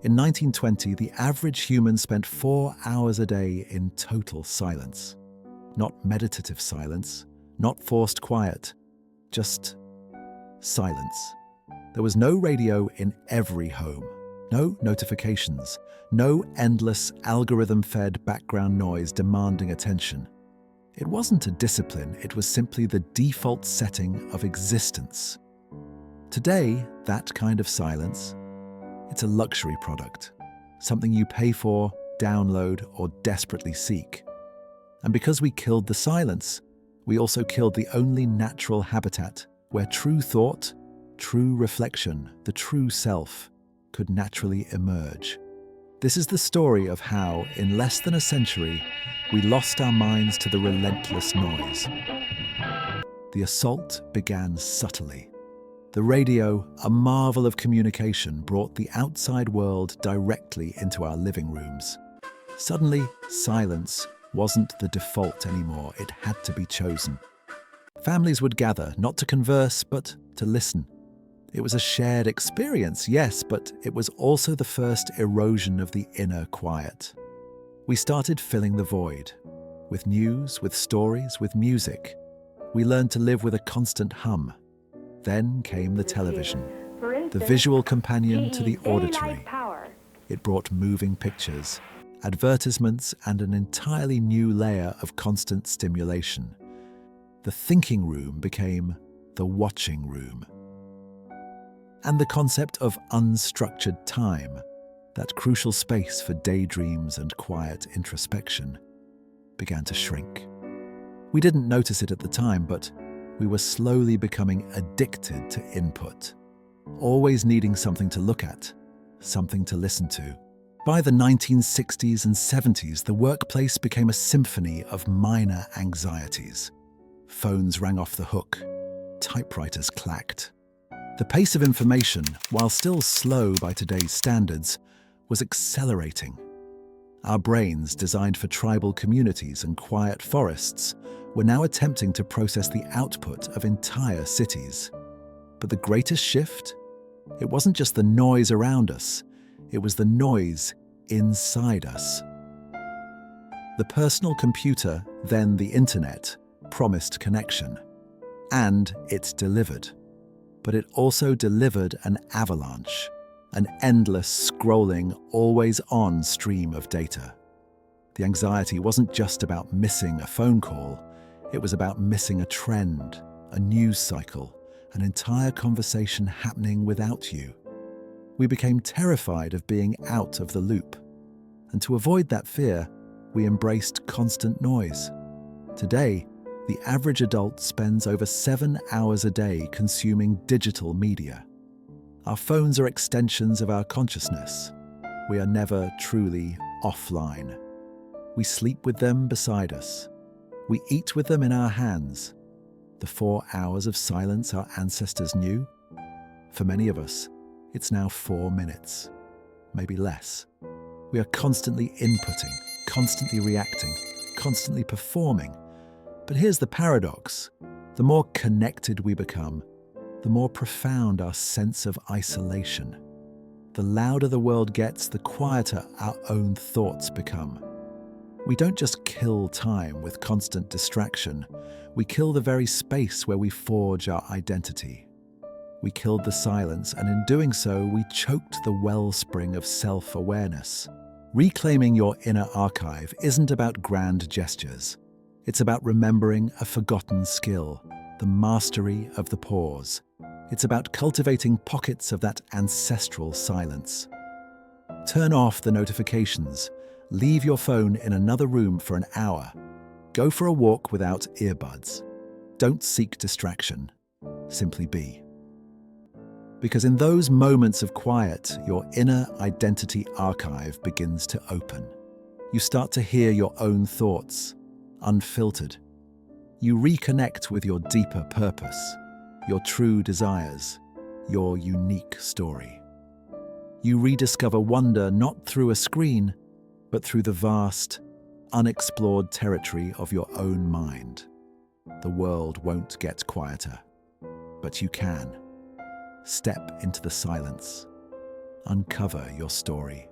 In 1920, the average human spent 4 hours a day in total silence. Not meditative silence, not forced quiet, just silence. There was no radio in every home, no notifications, no endless algorithm-fed background noise demanding attention. It wasn't a discipline, it was simply the default setting of existence. Today, that kind of silence, it's a luxury product, something you pay for, download, or desperately seek. And because we killed the silence, we also killed the only natural habitat where true thought, true reflection, the true self, could naturally emerge. This is the story of how, in less than a century, we lost our minds to the relentless noise. The assault began subtly. The radio, a marvel of communication, brought the outside world directly into our living rooms. Suddenly, silence wasn't the default anymore, it had to be chosen. Families would gather, not to converse, but to listen. It was a shared experience, yes, but it was also the first erosion of the inner quiet. We started filling the void. With news, with stories, with music. We learned to live with a constant hum. Then came the television, the visual companion to the auditory. It brought moving pictures, advertisements, and an entirely new layer of constant stimulation. The thinking room became the watching room. And the concept of unstructured time, that crucial space for daydreams and quiet introspection, began to shrink. We didn't notice it at the time, but we were slowly becoming addicted to input, always needing something to look at, something to listen to. By the 1960s and 70s, the workplace became a symphony of minor anxieties. Phones rang off the hook, typewriters clacked. The pace of information, while still slow by today's standards, was accelerating. Our brains, designed for tribal communities and quiet forests, were now attempting to process the output of entire cities. But the greatest shift? It wasn't just the noise around us, it was the noise inside us. The personal computer, then the internet, promised connection. And it delivered. But it also delivered an avalanche, an endless, scrolling, always-on stream of data. The anxiety wasn't just about missing a phone call, it was about missing a trend, a news cycle, an entire conversation happening without you. We became terrified of being out of the loop. And to avoid that fear, we embraced constant noise. Today, the average adult spends over 7 hours a day consuming digital media. Our phones are extensions of our consciousness. We are never truly offline. We sleep with them beside us. We eat with them in our hands. The 4 hours of silence our ancestors knew? For many of us, it's now 4 minutes, maybe less. We are constantly inputting, constantly reacting, constantly performing. But here's the paradox. The more connected we become, the more profound our sense of isolation. The louder the world gets, the quieter our own thoughts become. We don't just kill time with constant distraction, we kill the very space where we forge our identity. We killed the silence, and in doing so, we choked the wellspring of self-awareness. Reclaiming your inner archive isn't about grand gestures. It's about remembering a forgotten skill, the mastery of the pause. It's about cultivating pockets of that ancestral silence. Turn off the notifications. Leave your phone in another room for an hour. Go for a walk without earbuds. Don't seek distraction. Simply be. Because in those moments of quiet, your inner identity archive begins to open. You start to hear your own thoughts, unfiltered. You reconnect with your deeper purpose, your true desires, your unique story. You rediscover wonder not through a screen, but through the vast, unexplored territory of your own mind. The world won't get quieter, but you can. Step into the silence. uncover your story.